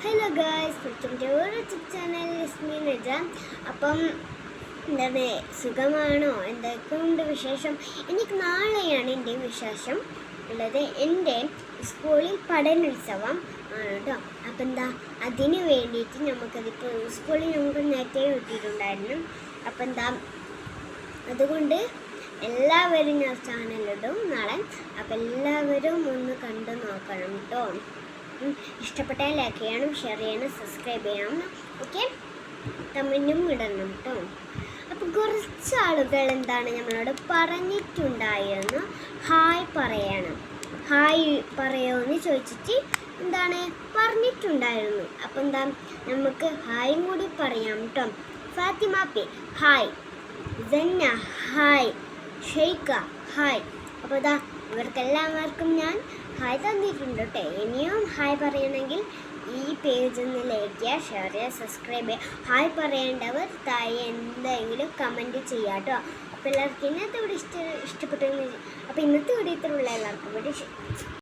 Hello guys, welcome to our YouTube channel. Ismi Naja. അപ്പം എന്താണ്, സുഖമാണോ? എന്തൊക്കെയുണ്ട് വിശേഷം? എനിക്ക് നാളെയാണ് എൻ്റെ വിശേഷം ഉള്ളത്. എൻ്റെ സ്കൂളിൽ പഠനോത്സവം ആണ് കേട്ടോ. അപ്പം അതിന് വേണ്ടിയിട്ട് നമുക്കതിപ്പോൾ സ്കൂളിൽ നമുക്ക് നേരത്തെ കിട്ടിയിട്ടുണ്ടായിരുന്നു. അപ്പം അതുകൊണ്ട് എല്ലാവരും ഞാൻ ചാനലിടും നാളെ. അപ്പം എല്ലാവരും ഒന്ന് കണ്ടു നോക്കണം കേട്ടോ. ഇഷ്ടപ്പെട്ടാൽ ലൈക്ക് ചെയ്യണം, ഷെയർ ചെയ്യണം, സബ്സ്ക്രൈബ് ചെയ്യണം. ഓക്കെ, കമൻറ്റും ഇടണം കേട്ടോ. അപ്പം കുറച്ച് ആളുകൾ നമ്മളോട് പറഞ്ഞിട്ടുണ്ടായിരുന്നു, ഹായ് പറയണം, ഹായ് പറയുമെന്ന് ചോദിച്ചിട്ട് പറഞ്ഞിട്ടുണ്ടായിരുന്നു. അപ്പം നമുക്ക് ഹായും കൂടി പറയാം കേട്ടോ. Fathima P hi, Sanna hi, Shaikha hi. അപ്പോൾ ഇവർക്കെല്ലാവർക്കും ഞാൻ ഹായ് തന്നിട്ടുണ്ട് കേട്ടോ. ഇനിയും ഹായ് പറയണമെങ്കിൽ ഈ പേജ് ഒന്ന് ലൈക്ക് ചെയ്യുക, ഷെയർ ചെയ്യുക, സബ്സ്ക്രൈബ് ചെയ്യുക. ഹായ് പറയേണ്ടവർ താഴെ എന്തെങ്കിലും കമൻറ്റ് ചെയ്യാം കേട്ടോ. അപ്പോൾ എല്ലാവർക്കും ഇന്നത്തെ വീഡിയോ ഇഷ്ടപ്പെട്ടു. അപ്പോൾ ഇന്നത്തെ വീഡിയോ ഇത്രയുള്ള എല്ലാവർക്കും വീഡിയോ